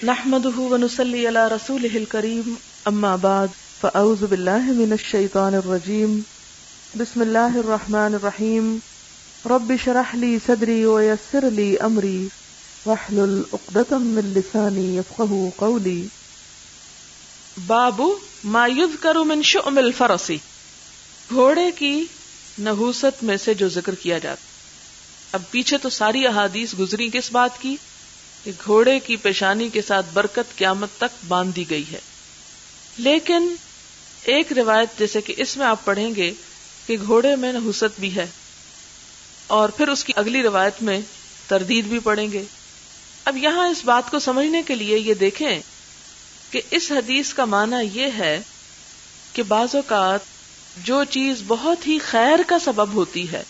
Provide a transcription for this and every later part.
نحمده ونصلي على رسوله الكريم اما بعد فاعوذ بالله من الشيطان الرجيم بسم الله الرحمن الرحيم رب اشرح لي صدري ويسر لي امري واحلل عقدة من لساني يفقهوا قولي. باب ما يذكر من شؤم الفرس، گھوڑے کی نحوست میں سے جو ذکر کیا جاتا. اب پیچھے تو ساری احادیث گزری کس بات کی کہ گھوڑے کی پیشانی کے ساتھ برکت قیامت تک باندھ دی گئی ہے، لیکن ایک روایت جیسے کہ اس میں آپ پڑھیں گے کہ گھوڑے میں نحوست بھی ہے، اور پھر اس کی اگلی روایت میں تردید بھی پڑھیں گے. اب یہاں اس بات کو سمجھنے کے لیے یہ دیکھیں کہ اس حدیث کا معنی یہ ہے کہ بعض اوقات جو چیز بہت ہی خیر کا سبب ہوتی ہے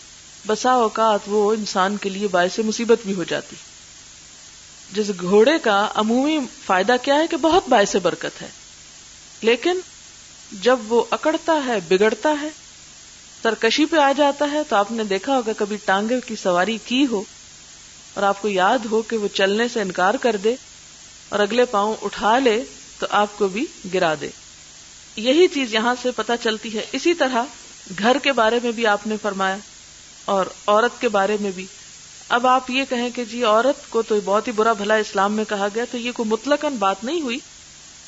بسا اوقات وہ انسان کے لیے باعث مصیبت بھی ہو جاتی. جیسے گھوڑے کا عمومی فائدہ کیا ہے کہ بہت باعث برکت ہے، لیکن جب وہ اکڑتا ہے، بگڑتا ہے، سرکشی پہ آ جاتا ہے، تو آپ نے دیکھا ہوگا کبھی ٹانگے کی سواری کی ہو اور آپ کو یاد ہو کہ وہ چلنے سے انکار کر دے اور اگلے پاؤں اٹھا لے تو آپ کو بھی گرا دے. یہی چیز یہاں سے پتہ چلتی ہے. اسی طرح گھر کے بارے میں بھی آپ نے فرمایا اور عورت کے بارے میں بھی. اب آپ یہ کہیں کہ جی عورت کو تو بہت ہی برا بھلا اسلام میں کہا گیا، تو یہ کوئی مطلقاً بات نہیں ہوئی.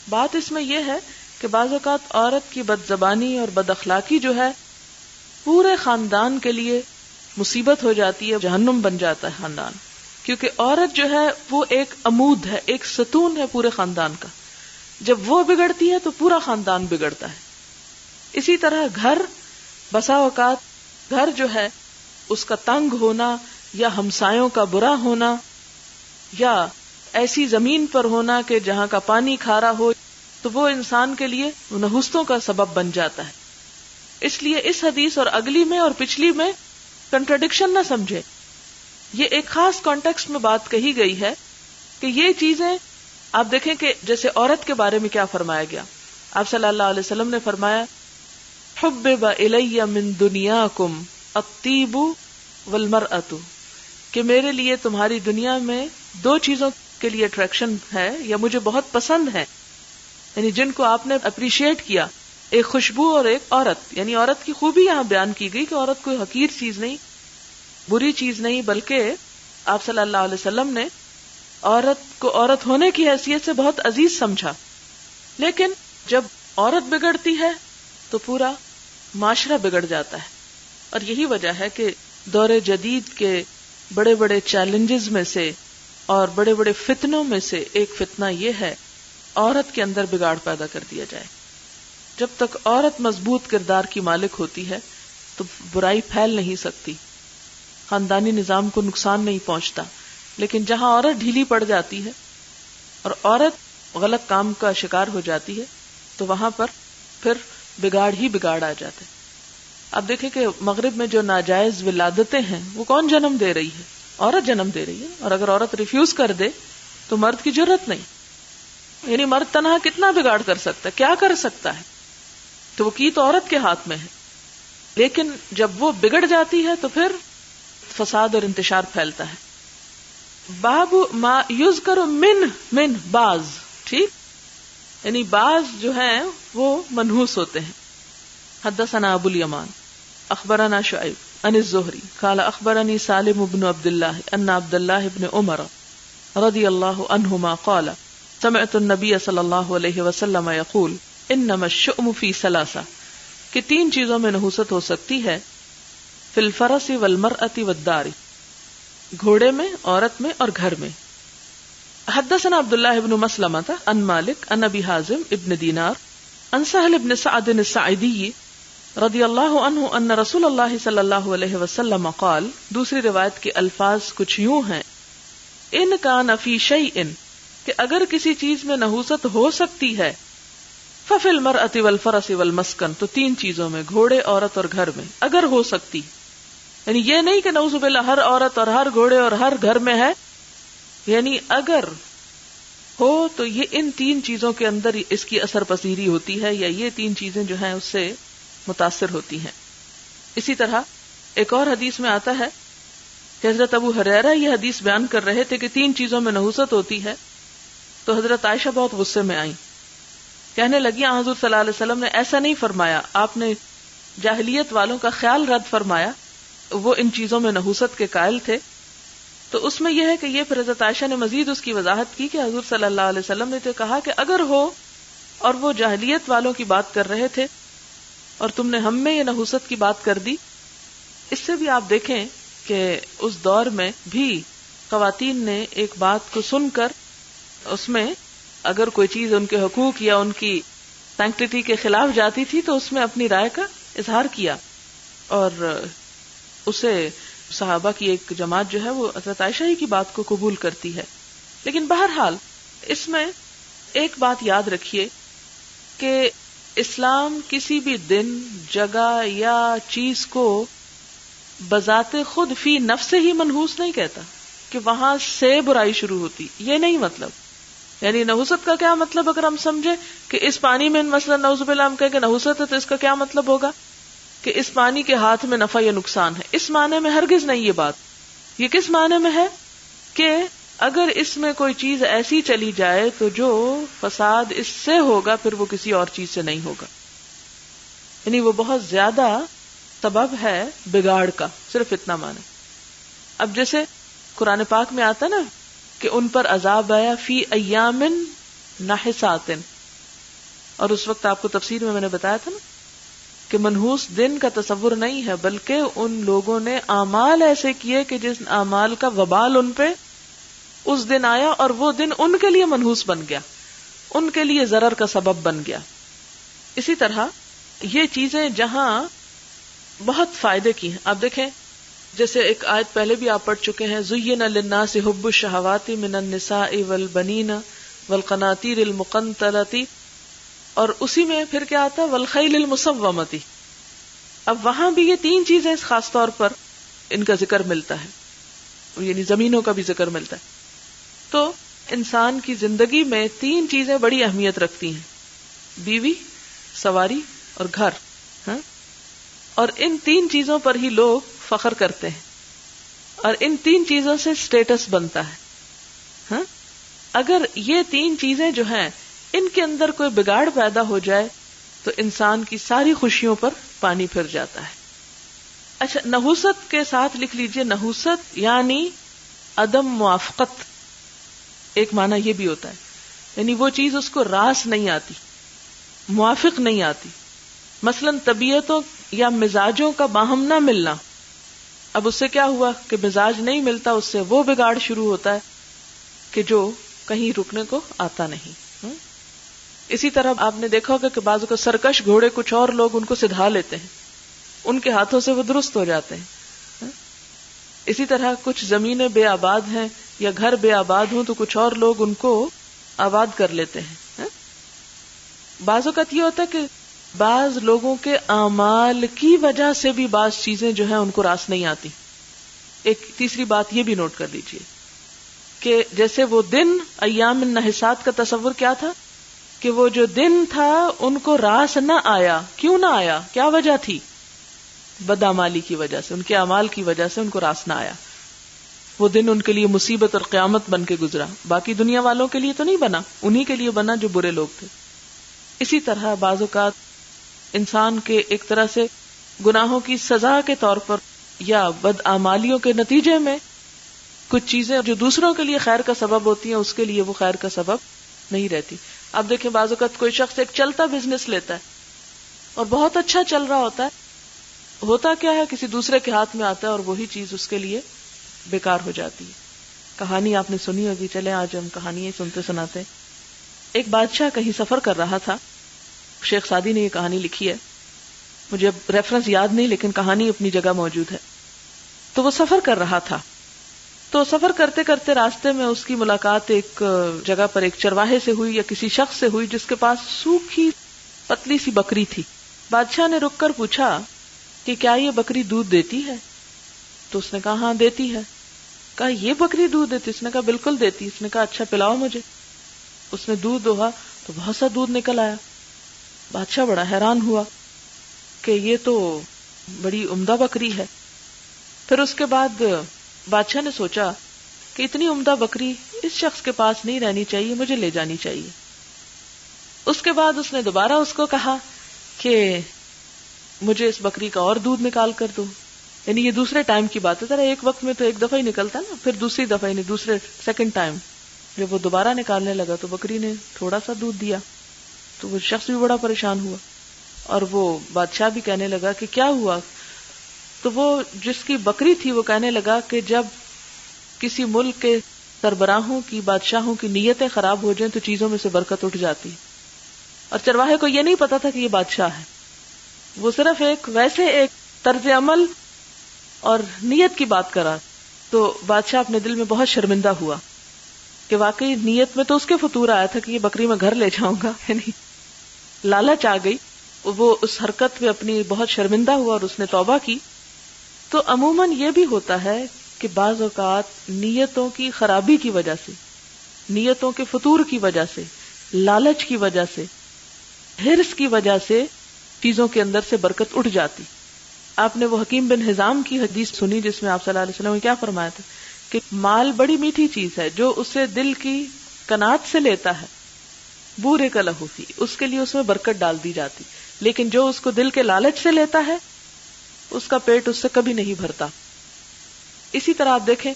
بات اس میں یہ ہے کہ بعض اوقات عورت کی بد زبانی اور بد اخلاقی جو ہے پورے خاندان کے لیے مصیبت ہو جاتی ہے، جہنم بن جاتا ہے خاندان. کیونکہ عورت جو ہے وہ ایک عمود ہے، ایک ستون ہے پورے خاندان کا. جب وہ بگڑتی ہے تو پورا خاندان بگڑتا ہے. اسی طرح گھر، بسا اوقات گھر جو ہے اس کا تنگ ہونا یا ہمسایوں کا برا ہونا یا ایسی زمین پر ہونا کہ جہاں کا پانی کھارا ہو، تو وہ انسان کے لیے نحوستوں کا سبب بن جاتا ہے. اس لیے اس حدیث اور اگلی میں اور پچھلی میں کنٹراڈکشن نہ سمجھے. یہ ایک خاص کانٹیکسٹ میں بات کہی گئی ہے کہ یہ چیزیں آپ دیکھیں کہ جیسے عورت کے بارے میں کیا فرمایا گیا. آپ صلی اللہ علیہ وسلم نے فرمایا حبب الی من دنیاکم الطیب والمرأۃ، کہ میرے لیے تمہاری دنیا میں دو چیزوں کے لیے اٹریکشن ہے یا مجھے بہت پسند ہے، یعنی جن کو آپ نے اپریشیٹ کیا، ایک خوشبو اور ایک عورت. یعنی عورت کی خوبی یہاں بیان کی گئی کہ عورت کوئی حقیر چیز نہیں، بری چیز نہیں، بلکہ آپ صلی اللہ علیہ وسلم نے عورت کو عورت ہونے کی حیثیت سے بہت عزیز سمجھا. لیکن جب عورت بگڑتی ہے تو پورا معاشرہ بگڑ جاتا ہے. اور یہی وجہ ہے کہ دور جدید کے بڑے بڑے چیلنجز میں سے اور بڑے بڑے فتنوں میں سے ایک فتنہ یہ ہے عورت کے اندر بگاڑ پیدا کر دیا جائے. جب تک عورت مضبوط کردار کی مالک ہوتی ہے تو برائی پھیل نہیں سکتی، خاندانی نظام کو نقصان نہیں پہنچتا. لیکن جہاں عورت ڈھیلی پڑ جاتی ہے اور عورت غلط کام کا شکار ہو جاتی ہے تو وہاں پر پھر بگاڑ ہی بگاڑ آ جاتے. اب دیکھیں کہ مغرب میں جو ناجائز ولادتیں ہیں وہ کون جنم دے رہی ہے؟ عورت جنم دے رہی ہے. اور اگر عورت ریفیوز کر دے تو مرد کی جرت نہیں. یعنی مرد تنہا کتنا بگاڑ کر سکتا ہے، کیا کر سکتا ہے؟ تو وہ کی تو عورت کے ہاتھ میں ہے. لیکن جب وہ بگڑ جاتی ہے تو پھر فساد اور انتشار پھیلتا ہے. باب ما یذکر من بعض، ٹھیک، یعنی بعض جو ہیں وہ منحوس ہوتے ہیں. حدثنا ابو الیمان اخبرنا شعیب عن الزہری قال اخبرنی سالم بن عبد اللہ ان عبد اللہ بن عمر رضی اللہ عنہما قال سمعت النبی صلی اللہ علیہ وسلم یقول انما الشؤم فی ثلاثہ، کہ تین چیزوں میں نحوست ہو سکتی ہے، فی الفرس والمرأة والدار، گھوڑے میں، عورت میں اور گھر میں. حدثنا عبداللہ بن مسلمۃ عن مالک عن ابی حازم ابن دینار عن سہل بن سعد الساعدی رضی اللہ عنہ ان رسول اللہ صلی اللہ علیہ وسلم قال، دوسری روایت کے الفاظ کچھ یوں ہیں، ان کان فی شیء، کہ اگر کسی چیز میں نحوست ہو سکتی ہے، ففی المرأة والفرس والمسکن، تو تین چیزوں میں، گھوڑے، عورت اور گھر میں اگر ہو سکتی. یعنی یہ نہیں کہ نعوذ باللہ ہر عورت اور ہر گھوڑے اور ہر گھر میں ہے، یعنی اگر ہو تو یہ ان تین چیزوں کے اندر اس کی اثر پذیری ہوتی ہے، یا یہ تین چیزیں جو ہیں اس سے متاثر ہوتی ہیں. اسی طرح ایک اور حدیث میں آتا ہے کہ حضرت ابو ہریرہ یہ حدیث بیان کر رہے تھے کہ تین چیزوں میں نحوست ہوتی ہے، تو حضرت عائشہ بہت غصے میں آئیں، کہنے لگی حضور صلی اللہ علیہ وسلم نے ایسا نہیں فرمایا، آپ نے جاہلیت والوں کا خیال رد فرمایا، وہ ان چیزوں میں نحوست کے قائل تھے۔ تو اس میں یہ ہے کہ یہ پھر حضرت عائشہ نے مزید اس کی وضاحت کی کہ حضور صلی اللہ علیہ وسلم نے تو کہا کہ اگر ہو اور وہ جاہلیت والوں کی بات کر رہے تھے اور تم نے ہم میں یہ نحوست کی بات کر دی۔ اس سے بھی آپ دیکھیں کہ اس دور میں بھی خواتین نے ایک بات کو سن کر اس میں اگر کوئی چیز ان کے حقوق یا ان کی سینکٹیٹی کے خلاف جاتی تھی تو اس میں اپنی رائے کا اظہار کیا، اور اسے صحابہ کی ایک جماعت جو ہے وہ حضرت عائشہ ہی کی بات کو قبول کرتی ہے۔ لیکن بہرحال اس میں ایک بات یاد رکھیے کہ اسلام کسی بھی دن، جگہ یا چیز کو بذات خود فی نفس ہی منحوس نہیں کہتا کہ وہاں سے برائی شروع ہوتی، یہ نہیں مطلب۔ یعنی نحوست کا کیا مطلب اگر ہم سمجھے کہ اس پانی میں مثلا نعوذ باللہ ہم کہیں کہ نحوست ہے، تو اس کا کیا مطلب ہوگا کہ اس پانی کے ہاتھ میں نفع یا نقصان ہے، اس معنی میں ہرگز نہیں یہ بات۔ یہ کس معنی میں ہے کہ اگر اس میں کوئی چیز ایسی چلی جائے تو جو فساد اس سے ہوگا پھر وہ کسی اور چیز سے نہیں ہوگا، یعنی وہ بہت زیادہ سبب ہے بگاڑ کا، صرف اتنا معنی۔ اب جیسے قرآن پاک میں آتا نا کہ ان پر عذاب آیا فی ایام نحسات، اور اس وقت آپ کو تفسیر میں نے بتایا تھا نا کہ منحوس دن کا تصور نہیں ہے، بلکہ ان لوگوں نے اعمال ایسے کیے کہ جس اعمال کا وبال ان پہ اس دن آیا اور وہ دن ان کے لیے منحوس بن گیا، ان کے لیے ضرر کا سبب بن گیا۔ اسی طرح یہ چیزیں جہاں بہت فائدے کی ہیں، آپ دیکھیں جیسے ایک آیت پہلے بھی آپ پڑھ چکے ہیں، زُيِّنَ لِلنَّاسِ حُبُّ الشَّهَوَاتِ مِنَ النِّسَاءِ وَالْبَنِينَ وَالْقَنَاطِيرِ الْمُقَنطَرَةِ، اور اسی میں پھر کیا آتا ہے وَالْخَيْلِ الْمُسَوَّمَةِ۔ اب وہاں بھی یہ تین چیزیں خاص طور پر ان کا ذکر ملتا ہے، یعنی زمینوں کا بھی ذکر ملتا ہے۔ تو انسان کی زندگی میں تین چیزیں بڑی اہمیت رکھتی ہیں، بیوی، سواری اور گھر، اور ان تین چیزوں پر ہی لوگ فخر کرتے ہیں، اور ان تین چیزوں سے سٹیٹس بنتا ہے۔ اگر یہ تین چیزیں جو ہیں ان کے اندر کوئی بگاڑ پیدا ہو جائے تو انسان کی ساری خوشیوں پر پانی پھر جاتا ہے۔ اچھا، نحوست کے ساتھ لکھ لیجئے، نحوست یعنی عدم موافقت، ایک معنی یہ بھی ہوتا ہے، یعنی وہ چیز اس کو راس نہیں آتی، موافق نہیں آتی۔ مثلا طبیعتوں یا مزاجوں کا باہم نہ ملنا، اب اس سے کیا ہوا کہ مزاج نہیں ملتا، اس سے وہ بگاڑ شروع ہوتا ہے کہ جو کہیں رکنے کو آتا نہیں۔ اسی طرح آپ نے دیکھا ہوگا کہ بعض کو سرکش گھوڑے کچھ اور لوگ ان کو سدھا لیتے ہیں، ان کے ہاتھوں سے وہ درست ہو جاتے ہیں۔ اسی طرح کچھ زمینیں بے آباد ہیں یا گھر بے آباد ہوں تو کچھ اور لوگ ان کو آباد کر لیتے ہیں۔ بعض اوقات یہ ہوتا ہے کہ بعض لوگوں کے اعمال کی وجہ سے بھی بعض چیزیں جو ہیں ان کو راس نہیں آتی۔ ایک تیسری بات یہ بھی نوٹ کر لیجئے کہ جیسے وہ دن ایام النحسات کا تصور کیا تھا کہ وہ جو دن تھا ان کو راس نہ آیا، کیوں نہ آیا، کیا وجہ تھی؟ بدعمالی کی وجہ سے، ان کے اعمال کی وجہ سے ان کو راس نہ آیا۔ وہ دن ان کے لیے مصیبت اور قیامت بن کے گزرا، باقی دنیا والوں کے لیے تو نہیں بنا، انہی کے لیے بنا جو برے لوگ تھے۔ اسی طرح بعض اوقات انسان کے ایک طرح سے گناہوں کی سزا کے طور پر یا بدعمالیوں کے نتیجے میں کچھ چیزیں جو دوسروں کے لیے خیر کا سبب ہوتی ہیں اس کے لیے وہ خیر کا سبب نہیں رہتی۔ اب دیکھیں بعض اوقات کوئی شخص ایک چلتا بزنس لیتا ہے اور بہت اچھا چل رہا ہوتا کیا ہے کسی دوسرے کے ہاتھ میں آتا ہے اور وہی چیز اس کے لیے بیکار ہو جاتی ہے۔ کہانی آپ نے سنی ہوگی، چلے آج ہم کہانی سنتے سناتے۔ ایک بادشاہ کہیں سفر کر رہا تھا، شیخ سعدی نے یہ کہانی لکھی ہے، مجھے اب ریفرنس یاد نہیں لیکن کہانی اپنی جگہ موجود ہے۔ تو وہ سفر کر رہا تھا، تو سفر کرتے کرتے راستے میں اس کی ملاقات ایک جگہ پر ایک چرواہے سے ہوئی یا کسی شخص سے ہوئی جس کے پاس سوکھی پتلی سی بکری تھی۔ بادشاہ نے رک کر پوچھا کہ کیا یہ بکری دودھ دیتی ہے؟ تو اس نے کہا ہاں دیتی ہے۔ کہا یہ بکری دودھ دیتی؟ اس نے کہا بالکل دیتی۔ اس نے کہا اچھا پلاؤ مجھے۔ اس نے دودھ دوہا تو بہت سا دودھ نکل آیا۔ بادشاہ بڑا حیران ہوا کہ یہ تو بڑی عمدہ بکری ہے۔ پھر اس کے بعد بادشاہ نے سوچا کہ اتنی عمدہ بکری اس شخص کے پاس نہیں رہنی چاہیے، مجھے لے جانی چاہیے۔ اس کے بعد اس نے دوبارہ اس کو کہا کہ مجھے اس بکری کا اور دودھ نکال کر دو، یعنی یہ دوسرے ٹائم کی بات ہے، ذرا ایک وقت میں تو ایک دفعہ ہی نکلتا نا، پھر دوسری دفعہ یعنی دوسرے سیکنڈ ٹائم جب وہ دوبارہ نکالنے لگا تو بکری نے تھوڑا سا دودھ دیا، تو وہ شخص بھی بڑا پریشان ہوا، اور وہ بادشاہ بھی کہنے لگا کہ کیا ہوا؟ تو وہ جس کی بکری تھی وہ کہنے لگا کہ جب کسی ملک کے سربراہوں کی، بادشاہوں کی نیتیں خراب ہو جائیں تو چیزوں میں سے برکت اٹھ جاتی، اور چرواہے کو یہ نہیں پتا تھا کہ یہ بادشاہ ہے، وہ صرف ویسے ایک طرز عمل اور نیت کی بات کرا، تو بادشاہ اپنے دل میں بہت شرمندہ ہوا کہ واقعی نیت میں تو اس کے فطور آیا تھا کہ یہ بکری میں گھر لے جاؤں گا، یعنی لالچ آ گئی، وہ اس حرکت پہ اپنی بہت شرمندہ ہوا اور اس نے توبہ کی۔ تو عموماً یہ بھی ہوتا ہے کہ بعض اوقات نیتوں کی خرابی کی وجہ سے، نیتوں کے فطور کی وجہ سے، لالچ کی وجہ سے، حرص کی وجہ سے چیزوں کے اندر سے برکت اٹھ جاتی۔ آپ نے وہ حکیم بن حزام کی حدیث سنی جس میں آپ صلی اللہ علیہ وسلم نے کیا فرمایا تھا کہ مال بڑی میٹھی چیز ہے، جو اسے دل کی قناعت سے لیتا ہے بورے کا لہو فی، اس کے لیے اس میں برکت ڈال دی جاتی، لیکن جو اس کو دل کے لالچ سے لیتا ہے اس کا پیٹ اس سے کبھی نہیں بھرتا۔ اسی طرح آپ دیکھیں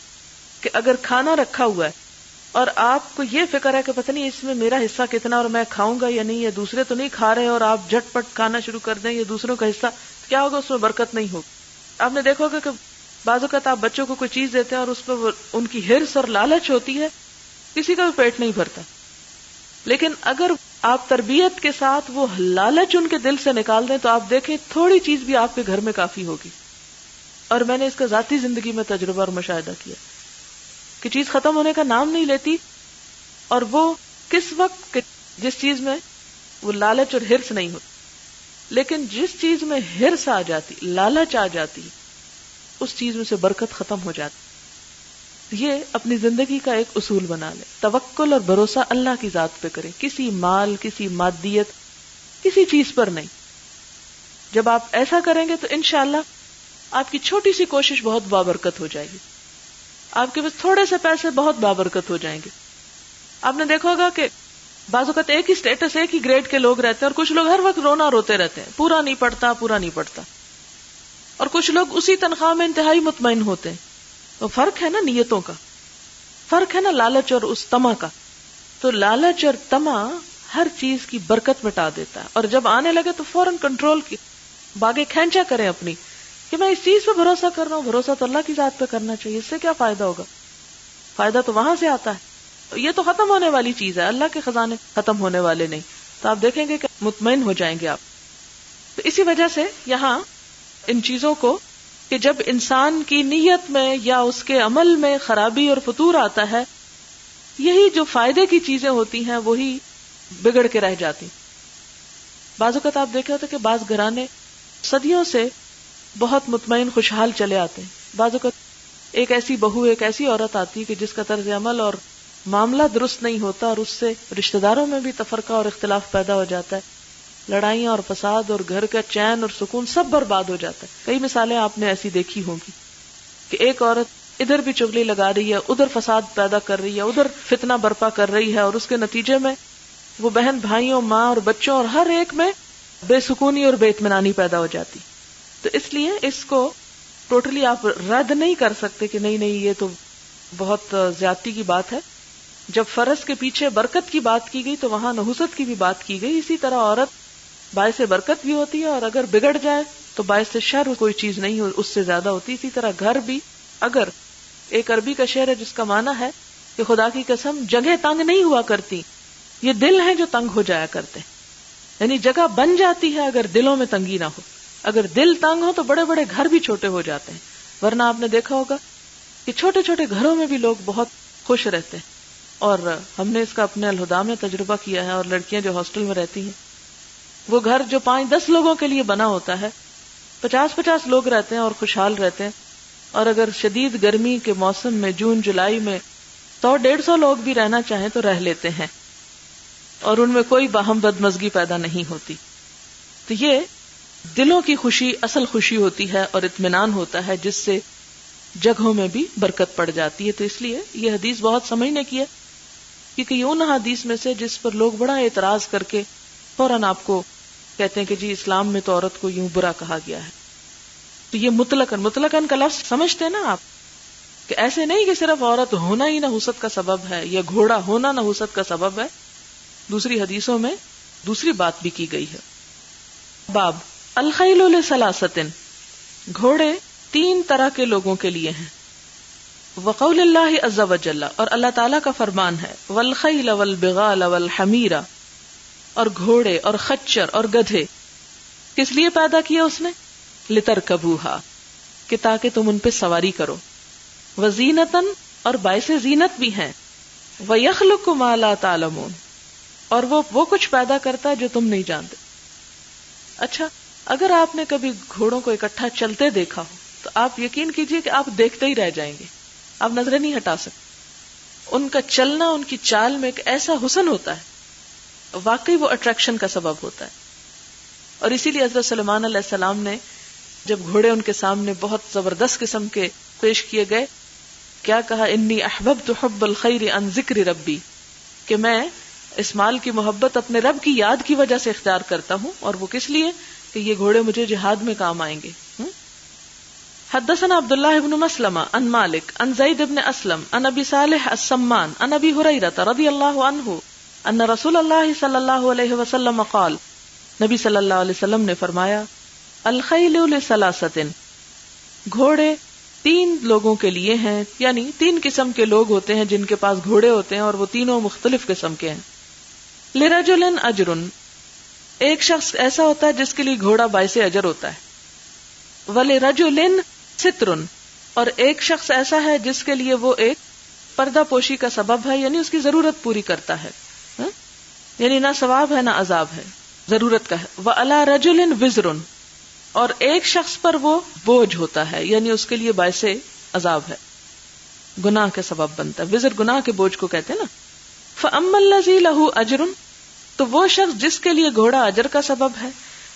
کہ اگر کھانا رکھا ہوا ہے اور آپ کو یہ فکر ہے کہ پتہ نہیں اس میں میرا حصہ کتنا اور میں کھاؤں گا یا نہیں، یا دوسرے تو نہیں کھا رہے، اور آپ جھٹ پٹ کھانا شروع کر دیں، یا دوسروں کا حصہ، کیا ہوگا؟ اس میں برکت نہیں ہوگی۔ آپ نے دیکھا ہوگا کہ بعض اوقات آپ بچوں کو کوئی چیز دیتے ہیں اور اس پہ ان کی حرص اور لالچ ہوتی ہے، کسی کا بھی پیٹ نہیں بھرتا، لیکن اگر آپ تربیت کے ساتھ وہ لالچ ان کے دل سے نکال دیں تو آپ دیکھیں تھوڑی چیز بھی آپ کے گھر میں کافی ہوگی۔ اور میں نے اس کا ذاتی زندگی میں تجربہ اور مشاہدہ کیا کہ چیز ختم ہونے کا نام نہیں لیتی، اور وہ کس وقت جس چیز میں وہ لالچ اور حرص نہیں ہوتی، لیکن جس چیز میں حرص آ جاتی، لالچ آ جاتی، اس چیز میں سے برکت ختم ہو جاتی۔ یہ اپنی زندگی کا ایک اصول بنا لے، توکل اور بھروسہ اللہ کی ذات پہ کریں، کسی مال، کسی مادیت، کسی چیز پر نہیں۔ جب آپ ایسا کریں گے تو انشاءاللہ آپ کی چھوٹی سی کوشش بہت بابرکت ہو جائے گی، آپ کے پاس تھوڑے سے پیسے بہت بابرکت ہو جائیں گے۔ آپ نے دیکھا ہوگا کہ بعض اوقات ایک ہی اسٹیٹس، ایک ہی گریڈ کے لوگ رہتے ہیں، اور کچھ لوگ ہر وقت رونا روتے رہتے ہیں، پورا نہیں پڑتا، پورا نہیں پڑتا، اور کچھ لوگ اسی تنخواہ میں انتہائی مطمئن ہوتے ہیں۔ تو فرق ہے نا نیتوں کا، فرق ہے نا لالچ اور اس طمع کا۔ تو لالچ اور طمع ہر چیز کی برکت مٹا دیتا ہے، اور جب آنے لگے تو فوراً کنٹرول کی باغے کھینچا کریں اپنی کہ میں اس چیز پہ بھروسہ کر رہا ہوں، بھروسہ تو اللہ کی ذات پہ کرنا چاہیے، اس سے کیا فائدہ ہوگا؟ فائدہ تو وہاں سے آتا ہے، یہ تو ختم ہونے والی چیز ہے، اللہ کے خزانے ختم ہونے والے نہیں۔ تو آپ دیکھیں گے کہ مطمئن ہو جائیں گے آپ۔ تو اسی وجہ سے یہاں ان چیزوں کو کہ جب انسان کی نیت میں یا اس کے عمل میں خرابی اور فطور آتا ہے، یہی جو فائدے کی چیزیں ہوتی ہیں وہی بگڑ کے رہ جاتی۔ بعض اوقات آپ دیکھے ہوتے کہ بعض گھرانے صدیوں سے بہت مطمئن خوشحال چلے آتے ہیں، بعض اوقات ایک ایسی بہو، ایک ایسی عورت آتی کہ جس کا طرز عمل اور معاملہ درست نہیں ہوتا، اور اس سے رشتہ داروں میں بھی تفرقہ اور اختلاف پیدا ہو جاتا ہے، لڑائیاں اور فساد، اور گھر کا چین اور سکون سب برباد ہو جاتا ہے۔ کئی مثالیں آپ نے ایسی دیکھی ہوں گی کہ ایک عورت ادھر بھی چغلی لگا رہی ہے، ادھر فساد پیدا کر رہی ہے، ادھر فتنہ برپا کر رہی ہے، اور اس کے نتیجے میں وہ بہن بھائیوں، ماں اور بچوں اور ہر ایک میں بے سکونی اور بے اطمینانی پیدا ہو جاتی۔ تو اس لیے اس کو ٹوٹلی آپ رد نہیں کر سکتے کہ نہیں یہ تو بہت زیادتی کی بات ہے۔ جب فرض کے پیچھے برکت کی بات کی گئی تو وہاں نحوست کی بھی بات کی گئی۔ اسی طرح عورت باعث برکت بھی ہوتی ہے، اور اگر بگڑ جائے تو باعث شر کوئی چیز نہیں اس سے زیادہ ہوتی۔ اسی طرح گھر بھی، اگر ایک عربی کا شعر ہے جس کا معنی ہے کہ خدا کی قسم جگہ تنگ نہیں ہوا کرتی، یہ دل ہیں جو تنگ ہو جایا کرتے ہیں، یعنی جگہ بن جاتی ہے اگر دلوں میں تنگی نہ ہو۔ اگر دل تنگ ہو تو بڑے بڑے گھر بھی چھوٹے ہو جاتے ہیں، ورنہ آپ نے دیکھا ہوگا کہ چھوٹے چھوٹے گھروں میں بھی لوگ بہت خوش رہتے ہیں۔ اور ہم نے اس کا اپنے الہدا میں تجربہ کیا ہے، اور لڑکیاں جو ہاسٹل میں رہتی ہیں، وہ گھر جو 5-10 لوگوں کے لیے بنا ہوتا ہے، 50-50 لوگ رہتے ہیں اور خوشحال رہتے ہیں۔ اور اگر شدید گرمی کے موسم میں جون جولائی میں 100-150 لوگ بھی رہنا چاہیں تو رہ لیتے ہیں، اور ان میں کوئی باہم بدمزگی پیدا نہیں ہوتی۔ تو یہ دلوں کی خوشی اصل خوشی ہوتی ہے اور اطمینان ہوتا ہے، جس سے جگہوں میں بھی برکت پڑ جاتی ہے. تو اس لیے یہ حدیث بہت سمجھنے کی ہے، کیونکہ یہ ان حدیث میں سے جس پر لوگ بڑا اعتراض کر کے فوراً آپ کو کہتے ہیں کہ جی اسلام میں تو عورت کو یوں برا کہا گیا ہے. تو یہ مطلقاً کا لفظ سمجھتے ہیں نا آپ، کہ ایسے نہیں کہ صرف عورت ہونا ہی نحوست کا سبب ہے یا گھوڑا ہونا نحوست کا سبب ہے. دوسری حدیثوں میں دوسری بات بھی کی گئی ہے. باب الخیل لثلاثۃ، گھوڑے 3 طرح کے لوگوں کے لیے ہیں. وقول اللہ عز وجل، اور اللہ تعالیٰ کا فرمان ہے، والخیل والبغال والحمیر، اور گھوڑے اور خچر اور گدھے کس لیے پیدا کیا اس نے؟ لترکبوہا، کہ تاکہ تم ان پہ سواری کرو. وزینتن، اور باعث زینت بھی ہیں. ویخلق ما لا تعلمون، اور وہ کچھ پیدا کرتا ہے جو تم نہیں جانتے. اچھا، اگر آپ نے کبھی گھوڑوں کو اکٹھا چلتے دیکھا ہو تو آپ یقین کیجئے کہ آپ دیکھتے ہی رہ جائیں گے، آپ نظریں نہیں ہٹا سکتے. ان کا چلنا، ان کی چال میں ایک ایسا حسن ہوتا ہے، واقعی وہ اٹریکشن کا سبب ہوتا ہے. اور اسی لیے حضرت سلیمان علیہ السلام نے جب گھوڑے ان کے سامنے بہت زبردست قسم کے پیش کیے گئے، کیا کہا؟ انی احببت حب الخیر عن ذکر ربی، کہ میں اس مال کی محبت اپنے رب کی یاد کی وجہ سے اختیار کرتا ہوں. اور وہ کس لیے؟ کہ یہ گھوڑے مجھے جہاد میں کام آئیں گے. حدثنا عبداللہ بن مسلمہ عن مالک عن زید بن اسلم عن ابی صالح السمان عن ابی ہریرہ رضی اللہ عنہ ان رسول اللہ صلی اللہ علیہ وسلم قال، نبی صلی اللہ علیہ وسلم نے فرمایا، الخیل لثلاثۃ، گھوڑے 3 لوگوں کے لیے ہیں، یعنی 3 قسم کے لوگ ہوتے ہیں جن کے پاس گھوڑے ہوتے ہیں، اور وہ تینوں مختلف قسم کے ہیں. لرجل اجر، ایک شخص ایسا ہوتا ہے جس کے لیے گھوڑا باعث اجر ہوتا ہے. ولرجل ستر، اور ایک شخص ایسا ہے جس کے لیے وہ ایک پردہ پوشی کا سبب ہے، یعنی اس کی ضرورت پوری کرتا ہے، یعنی نہ ثواب ہے نہ عذاب ہے، ضرورت کا ہے. وعلی رجل وزر، اور ایک شخص پر وہ بوجھ ہوتا ہے، یعنی اس کے لیے باعث عذاب ہے، گناہ کا سبب بنتا ہے. وزر گناہ کے بوجھ کو کہتے ہیں نا. فاما الذی لہ اجر، تو وہ شخص جس کے لیے گھوڑا اجر کا سبب ہے.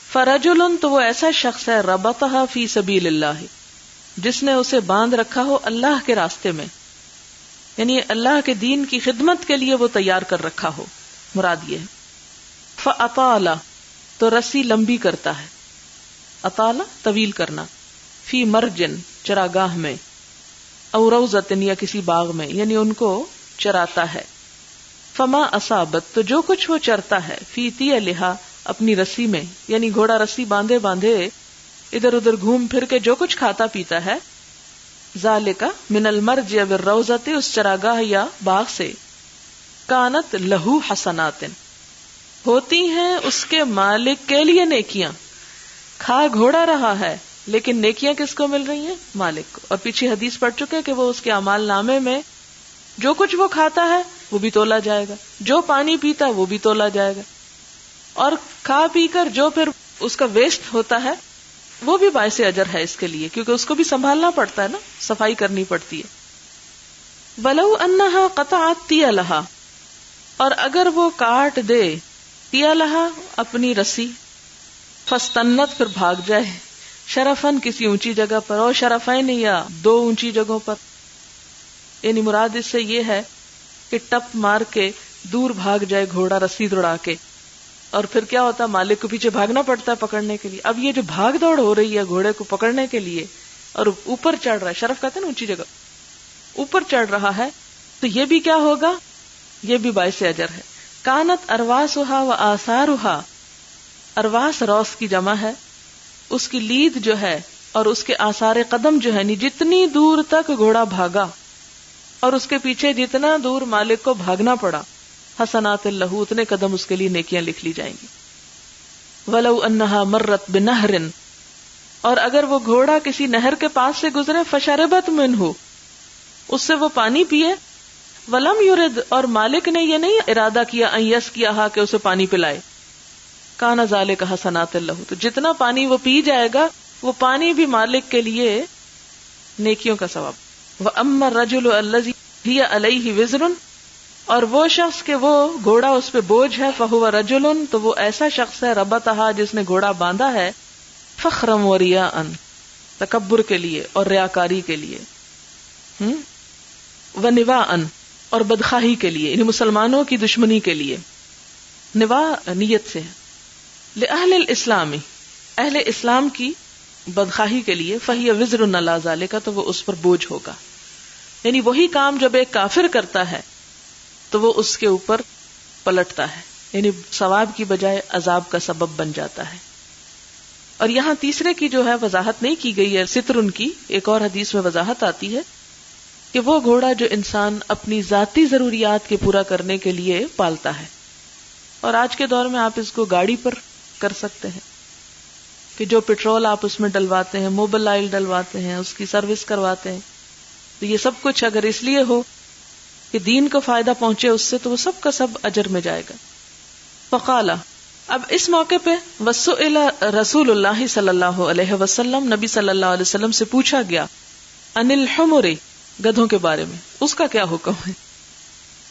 فرجل، تو وہ ایسا شخص ہے، ربطها فی سبیل اللہ، جس نے اسے باندھ رکھا ہو اللہ کے راستے میں، یعنی اللہ کے دین کی خدمت کے لیے وہ تیار کر رکھا ہو، مراد یہ ہے. فاطال، تو رسی لمبی کرتا ہے، اطال طویل کرنا. فی مرجن، چراگاہ میں. او روضۃ، یا کسی باغ میں، یعنی ان کو چراتا ہے. فما اصابت، تو جو کچھ وہ چرتا ہے، فی تیلھا، اپنی رسی میں، یعنی گھوڑا رسی باندھے باندھے ادھر ادھر گھوم پھر کے جو کچھ کھاتا پیتا ہے. ذالک من المرج والروضۃ، اس چراگاہ یا باغ سے. کانت لہو حسنات، ہوتی ہیں اس کے مالک کے لیے نیکیاں. کھا گھوڑا رہا ہے لیکن نیکیاں کس کو مل رہی ہیں؟ مالک کو. اور پیچھے حدیث پڑھ چکے کہ وہ اس کے اعمال نامے میں جو کچھ وہ کھاتا ہے وہ بھی تولا جائے گا، جو پانی پیتا ہے وہ بھی تولا جائے گا، اور کھا پی کر جو پھر اس کا ویسٹ ہوتا ہے وہ بھی باعث اجر ہے اس کے لیے، کیونکہ اس کو بھی سنبھالنا پڑتا ہے نا، صفائی کرنی پڑتی ہے. ولو انہا قطعت تیلھا، اور اگر وہ کاٹ دے تیلھا، اپنی رسی. فاستنت، پھر بھاگ جائے. شرفن، کسی اونچی جگہ پر، اور شرفین، یا 2 اونچی جگہوں پر. یعنی مراد اس سے یہ ہے کہ ٹپ مار کے دور بھاگ جائے گھوڑا رسی دوڑا کے، اور پھر کیا ہوتا ہے، مالک کو پیچھے بھاگنا پڑتا ہے پکڑنے کے لیے. اب یہ جو بھاگ دوڑ ہو رہی ہے گھوڑے کو پکڑنے کے لیے، اور اوپر چڑھ رہا ہے، شرف کہتے ہیں نا اونچی جگہ، اوپر چڑھ رہا ہے، تو یہ بھی کیا ہوگا؟ یہ بھی باعث اجر ہے. کانت ارواسھا و آثارھا، ارواس روس کی جمع ہے، اس کی لید جو ہے اور اس کے آثار قدم جو ہے، جتنی دور تک گھوڑا بھاگا اور اس کے پیچھے جتنا دور مالک کو بھاگنا پڑا، حسنات لہ، اتنے قدم اس کے لیے نیکیاں لکھ لی جائیں گی. ولو انہا مرت بنہر، اور اگر وہ گھوڑا کسی نہر کے پاس سے گزرے، فشربت منہ، اس سے وہ پانی پیے. ولم یرد، اور مالک نے یہ نہیں ارادہ کیا، ان یسقیھا، کہ اسے پانی پلائے. کان ذالک حسنات لہ، تو جتنا پانی وہ پی جائے گا وہ پانی بھی مالک کے لیے نیکیوں کا ثواب. واما الرجل الذی ہی علیہ وزر، اور وہ شخص کہ وہ گھوڑا اس پہ بوجھ ہے، فہو رجل، تو وہ ایسا شخص ہے، ربطھا، جس نے گھوڑا باندھا ہے، فخرا وریا، تکبر کے لیے اور ریاکاری کے لیے. ونواءً اور بدخواہی کے لیے، یعنی مسلمانوں کی دشمنی کے لیے. نواء نیت سے ہے. لأہل الاسلام، اہل اسلام کی بدخواہی کے لیے. فہی وزر علی ذالک، تو وہ اس پر بوجھ ہوگا. یعنی وہی کام جب ایک کافر کرتا ہے تو وہ اس کے اوپر پلٹتا ہے، یعنی ثواب کی بجائے عذاب کا سبب بن جاتا ہے. اور یہاں تیسرے کی جو ہے وضاحت نہیں کی گئی ہے، ستر ان کی ایک اور حدیث میں وضاحت آتی ہے کہ وہ گھوڑا جو انسان اپنی ذاتی ضروریات کے پورا کرنے کے لیے پالتا ہے. اور آج کے دور میں آپ اس کو گاڑی پر کر سکتے ہیں کہ جو پیٹرول آپ اس میں ڈلواتے ہیں، موبل آئل ڈلواتے ہیں، اس کی سروس کرواتے ہیں، تو یہ سب کچھ اگر اس لیے ہو کہ دین کو فائدہ پہنچے اس سے، تو وہ سب کا سب اجر میں جائے گا. فقال، اب اس موقع پہ وسئل رسول اللہ صلی اللہ علیہ وسلم، نبی صلی اللہ علیہ وسلم سے پوچھا گیا عن الحمر، گدھوں کے بارے میں، اس کا کیا حکم ہے.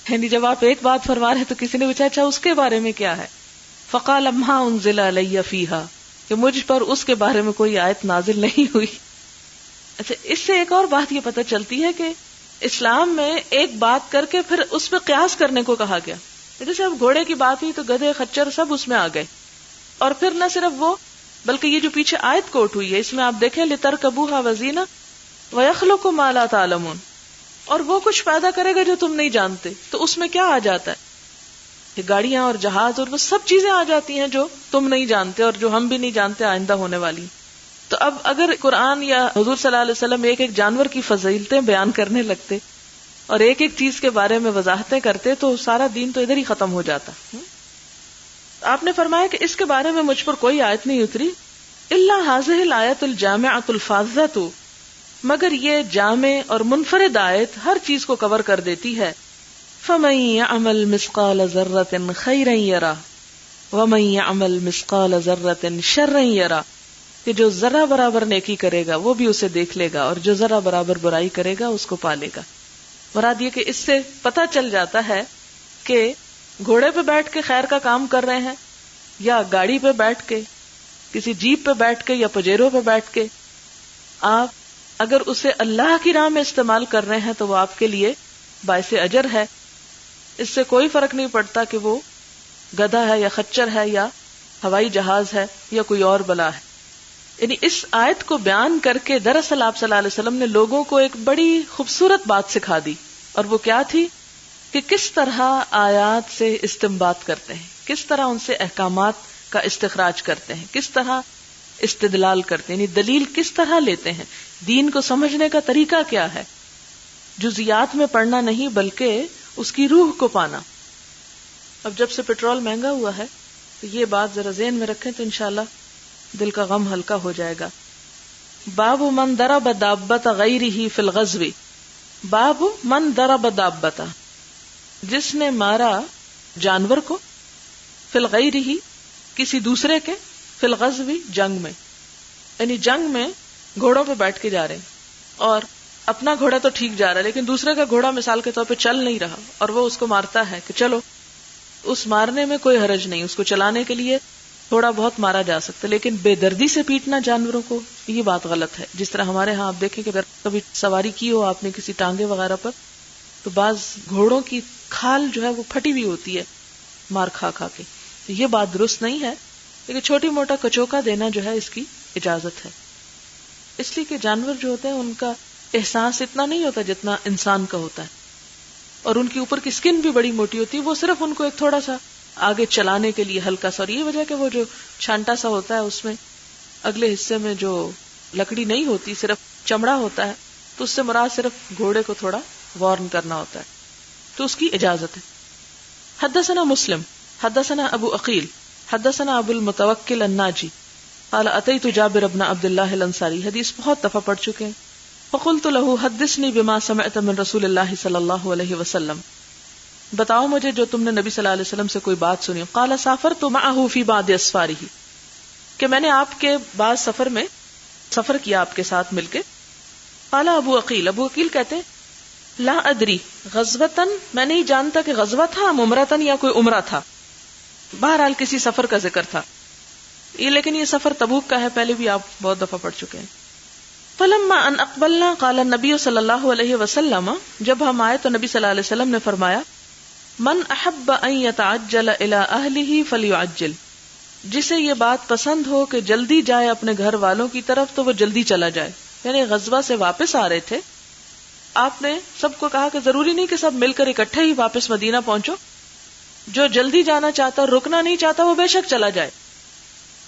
یعنی جب آپ ایک بات فرما رہے تو کسی نے پوچھا اچھا اس کے بارے میں کیا ہے. فقال ما انزل علی فیہا، کہ مجھ پر اس کے بارے میں کوئی آیت نازل نہیں ہوئی. اچھا، اس سے ایک اور بات یہ پتہ چلتی ہے کہ اسلام میں ایک بات کر کے پھر اس پہ قیاس کرنے کو کہا گیا. جیسے اب گھوڑے کی بات ہوئی تو گدھے خچر سب اس میں آ گئے. اور پھر نہ صرف وہ بلکہ یہ جو پیچھے آیت کوٹ ہوئی ہے اس میں آپ دیکھیں لِتَرْكَبُوهَا وَزِينَةً وَيَخْلُقُ مَا لَا تَعْلَمُونَ، اور وہ کچھ پیدا کرے گا جو تم نہیں جانتے. تو اس میں کیا آ جاتا ہے؟ یہ گاڑیاں اور جہاز اور وہ سب چیزیں آ جاتی ہیں جو تم نہیں جانتے اور جو ہم بھی نہیں جانتے آئندہ ہونے والی. تو اب اگر قرآن یا حضور صلی اللہ علیہ وسلم ایک ایک جانور کی فضیلتیں بیان کرنے لگتے اور ایک ایک چیز کے بارے میں وضاحتیں کرتے تو سارا دین تو ادھر ہی ختم ہو جاتا. آپ نے فرمایا کہ اس کے بارے میں مجھ پر کوئی آیت نہیں اتری الا هذه الآیۃ الجامعۃ الفاضلۃ، مگر یہ جامع اور منفرد آیت ہر چیز کو کور کر دیتی ہے. فمن يعمل مثقال ذرۃ خیرا یرہ ومن يعمل مثقال ذرۃ شرا یرہ، کہ جو ذرہ برابر نیکی کرے گا وہ بھی اسے دیکھ لے گا اور جو ذرہ برابر برائی کرے گا اس کو پالے گا. مراد یہ کہ اس سے پتہ چل جاتا ہے کہ گھوڑے پہ بیٹھ کے خیر کا کام کر رہے ہیں یا گاڑی پہ بیٹھ کے، کسی جیپ پہ بیٹھ کے یا پجیروں پہ بیٹھ کے، آپ اگر اسے اللہ کی راہ میں استعمال کر رہے ہیں تو وہ آپ کے لیے باعث اجر ہے. اس سے کوئی فرق نہیں پڑتا کہ وہ گدھا ہے یا خچر ہے یا ہوائی جہاز ہے یا کوئی اور بلا ہے. یعنی اس آیت کو بیان کر کے دراصل آپ صلی اللہ علیہ وسلم نے لوگوں کو ایک بڑی خوبصورت بات سکھا دی، اور وہ کیا تھی کہ کس طرح آیات سے استنباط کرتے ہیں، کس طرح ان سے احکامات کا استخراج کرتے ہیں، کس طرح استدلال کرتے ہیں، یعنی دلیل کس طرح لیتے ہیں، دین کو سمجھنے کا طریقہ کیا ہے. جزیات میں پڑھنا نہیں بلکہ اس کی روح کو پانا. اب جب سے پیٹرول مہنگا ہوا ہے تو یہ بات ذرا ذہن میں رکھیں تو انشاءاللہ دل کا غم ہلکا ہو جائے گا. باب من ضرب دابۃ غیرہ فی الغزو، باب من ضرب دابۃ، جس نے مارا جانور کو، فی الغیرہ کسی دوسرے کے، فی الغزو جنگ میں، یعنی جنگ میں گھوڑوں پہ بیٹھ کے جا رہے ہیں اور اپنا گھوڑا تو ٹھیک جا رہا ہے لیکن دوسرے کا گھوڑا مثال کے طور پہ چل نہیں رہا اور وہ اس کو مارتا ہے کہ چلو، اس مارنے میں کوئی حرج نہیں، اس کو چلانے کے لیے تھوڑا بہت مارا جا سکتا، لیکن بے دردی سے پیٹنا جانوروں کو یہ بات غلط ہے. جس طرح ہمارے ہاں آپ دیکھیں کہ اگر کبھی سواری کی ہو آپ نے کسی ٹانگے وغیرہ پر تو بعض گھوڑوں کی کھال جو ہے وہ پھٹی ہوئی ہوتی ہے مار کھا کھا کے، تو یہ بات درست نہیں ہے. لیکن چھوٹی موٹا کچوکا دینا جو ہے اس کی اجازت ہے، اس لیے کہ جانور جو ہوتے ہیں ان کا احساس اتنا نہیں ہوتا جتنا انسان کا ہوتا ہے، اور ان کے اوپر کی سکن بھی بڑی موٹی ہوتی ہے. وہ صرف ان کو ایک تھوڑا سا آگے چلانے کے لیے ہلکا سا، اور یہ وجہ کہ وہ جو چھانٹا سا ہوتا ہے اس میں اگلے حصے میں جو لکڑی نہیں ہوتی صرف چمڑا ہوتا ہے، تو اس سے مراد صرف گھوڑے کو تھوڑا وارن کرنا ہوتا ہے، تو اس کی اجازت ہے. حدثنا مسلم حدثنا ابو عقیل حدثنا ابو المتوکل الناجی قال اتیت جابر بن عبد اللہ الانصاری، حدیث بہت دفعہ پڑھ چکے ہیں. فقلت له حدثنی بما سمعت من رسول اللہ صلی اللہ علیہ وسلم، بتاؤ مجھے جو تم نے نبی صلی اللہ علیہ وسلم سے کوئی بات سنی. قال سافرت معه فی بعض اسفارہ، کہ میں نے آپ کے بعض سفر میں سفر کیا آپ کے ساتھ مل کے. قال ابو عقیل، ابو عقیل کہتے ہیں لا ادری غزوتن، میں نہیں جانتا کہ غزوہ تھا عمرتن یا کوئی عمرہ تھا، بہرحال کسی سفر کا ذکر تھا یہ، لیکن یہ سفر تبوک کا ہے، پہلے بھی آپ بہت دفعہ پڑھ چکے ہیں. فلما ان اقبلنا قال النبی صلی اللہ علیہ وسلم، جب ہم آئے تو نبی صلی اللہ علیہ وسلم نے فرمایا، من احب ان يتعجل الى اہلہ فلیعجل، جسے یہ بات پسند ہو کہ جلدی جائے اپنے گھر والوں کی طرف تو وہ جلدی چلا جائے. یعنی غزوہ سے واپس آ رہے تھے، آپ نے سب کو کہا کہ ضروری نہیں کہ سب مل کر اکٹھے ہی واپس مدینہ پہنچو، جو جلدی جانا چاہتا رکنا نہیں چاہتا وہ بے شک چلا جائے.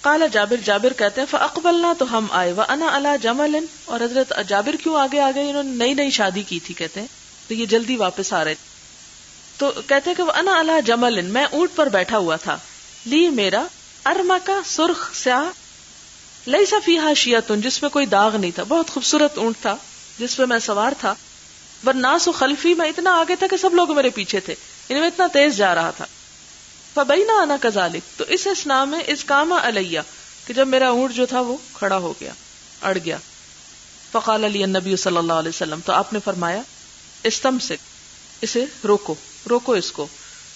قال جابر کہتے ہیں فاقبلنا، تو ہم آئے، وانا علی جمل، اور حضرت جابر کیوں آگے انہوں نے نئی شادی کی تھی کہتے ہیں، تو یہ جلدی واپس آ رہے تھے. تو کہتے ہیں کہ وانا علی جمل، میں اونٹ پر بیٹھا ہوا تھا، لی میرا، ارمکا سرخ سیاہ، لیس فیہا شیۃ، جس میں کوئی داغ نہیں تھا، بہت خوبصورت اونٹ تھا جس پہ میں سوار تھا. والناس خلفی، میں اتنا آگے تھا کہ سب لوگ میرے پیچھے تھے، یعنی میں اتنا تیز جا رہا تھا. فبینا انا کذالک، تو اس اسنا میں اس کام علیہ، کہ جب میرا اونٹ جو تھا وہ کھڑا ہو گیا، اڑ گیا. فقال لی النبی صلی اللہ علیہ وسلم، تو آپ نے فرمایا استمسک، اسے روکو اس کو.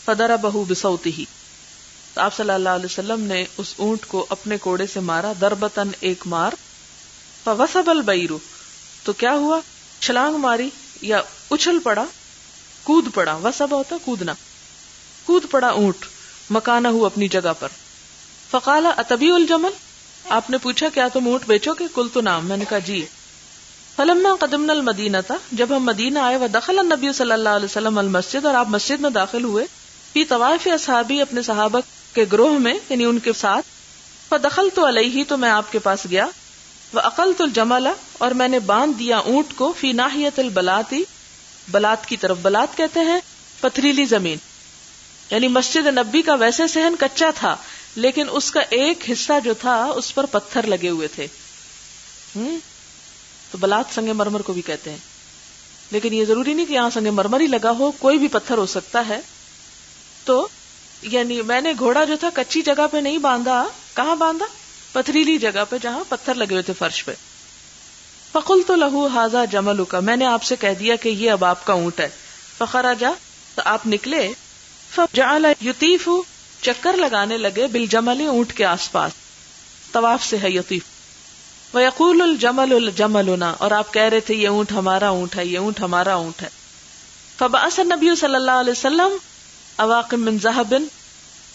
فضربہ بصوتہ، تو آپ صلی اللہ علیہ وسلم نے اس اونٹ کو اپنے کوڑے سے مارا، ضربتن ایک مار. فوثب البعیر، تو کیا ہوا، چھلانگ ماری یا اچھل پڑا، کود پڑا، وثب ہوتا کودنا، کود پڑا اونٹ، مکانہ اپنی جگہ پر. فقال اتبیع الجمل، آپ نے پوچھا کیا تم اونٹ بیچو گے؟ قلت نعم، میں نے کہا جی. فلما قدمنا المدینہ، جب ہم مدینہ آئے، ودخل النبی صلی اللہ علیہ وسلم المسجد، اور آپ مسجد میں داخل ہوئے، فی طوائف اصحابی، اپنے صحابہ کے گروہ میں، یعنی ان کے ساتھ. فدخلت علیہ، تو میں آپ کے پاس گیا. واقلت الجمل، اور میں نے باندھ دیا اونٹ کو، فی ناحیۃ البلات، بلات کی طرف. بلات کہتے ہیں پتھریلی زمین، یعنی مسجد نبی کا ویسے صحن کچا تھا لیکن اس کا ایک حصہ جو تھا اس پر پتھر لگے ہوئے تھے. تو بلات سنگ مرمر کو بھی کہتے ہیں، لیکن یہ ضروری نہیں کہ یہاں سنگ مرمر ہی لگا ہو، کوئی بھی پتھر ہو سکتا ہے. تو یعنی میں نے گھوڑا جو تھا کچی جگہ پہ نہیں باندھا. کہاں باندھا؟ پتھریلی جگہ پہ جہاں پتھر لگے ہوئے تھے فرش پہ. فقلت له هذا جملک، میں نے آپ سے کہہ دیا کہ یہ اب آپ کا اونٹ ہے. فخرج، تو آپ نکلے. فجعل یطیف، چکر لگانے لگے، بالجمل، اونٹ کے آس پاس، طواف سے ہے یطیف. ویقول الجمل جملنا، اور آپ کہہ رہے تھے یہ اونٹ ہمارا اونٹ ہے، یہ اونٹ ہمارا اونٹ ہے. فبعث النبی صلی اللہ علیہ وسلم اواقم من ذهب،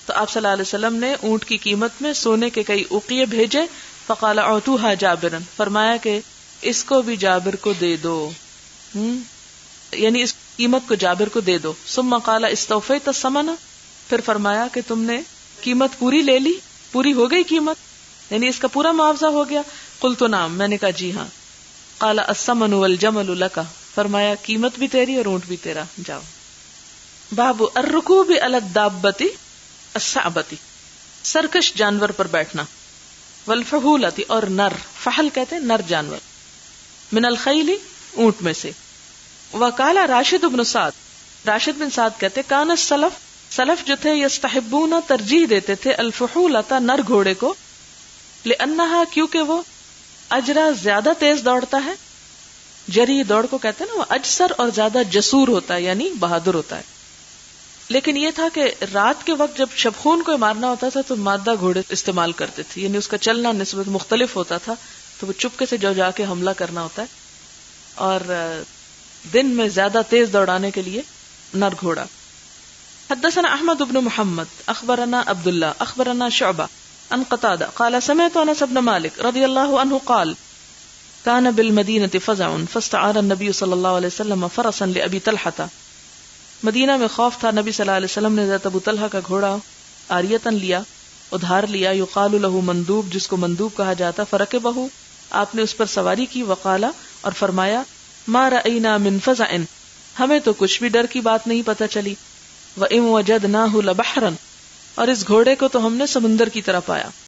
تو آپ صلی اللہ علیہ وسلم نے اونٹ کی قیمت میں سونے کے کئی اوقیے بھیجے. فقال اعطوها جابرا، فرمایا کہ اس کو بھی جابر کو دے دو، یعنی اس قیمت کو جابر کو دے دو. ثم قال استوفیت الثمن، پھر فرمایا کہ تم نے قیمت پوری لے لی، پوری ہو گئی قیمت، یعنی اس کا پورا معاوضہ ہو گیا. قلت نعم، میں نے کہا جی ہاں. قال الثمن والجمل لک، فرمایا قیمت بھی تیری اور اونٹ بھی تیرا، جاؤ. باب الرکوب علی الدابۃ الصعبۃ، سرکش جانور پر بیٹھنا. والفحولۃ، اور نر، فحل کہتے ہیں نر جانور. من الخیل، اونٹ میں سے. وقال راشد بن سعد، راشد بن سعد کہتے کان السلف، سلف جو تھے، یستحبون، ترجیح دیتے تھے، الفحولۃ، نر گھوڑے کو، لانہا، کیونکہ وہ اجرا، زیادہ تیز دوڑتا ہے. جری دوڑ کو کہتے ہیں نا، وہ اجسر اور زیادہ جسور ہوتا ہے، یعنی بہادر ہوتا ہے. لیکن یہ تھا کہ رات کے وقت جب شبخون کو مارنا ہوتا تھا تو مادہ گھوڑے استعمال کرتے تھے، یعنی اس کا چلنا نسبت مختلف ہوتا تھا، تو وہ چپکے سے جو جا کے حملہ کرنا ہوتا ہے. اور دن میں زیادہ تیز دوڑانے کے لیے نر گھوڑا. حدثنا احمد بن محمد اخبرنا عبداللہ اخبرنا شعبہ عن قتادہ قال سمعت انس بن مالک رضی اللہ عنہ قال كان بالمدینة فزع فاستعار النبي صلی اللہ علیہ وسلم فرسا لأبی طلحة، مدینہ میں خوف تھا، نبی صلی اللہ علیہ وسلم نے حضرت ابو طلحہ کا گھوڑا عاریتاً لیا، ادھار لیا، یقال له مندوب، جس کو مندوب کہا جاتا. فرکبہ، آپ نے اس پر سواری کی. وقالا، اور فرمایا ما رأینا من فزع، ہمیں تو کچھ بھی ڈر کی بات نہیں پتہ چلی. وَإِن وَجَدْنَاهُ لَبَحْرًا، اور اس گھوڑے کو تو ہم نے سمندر کی طرح پایا.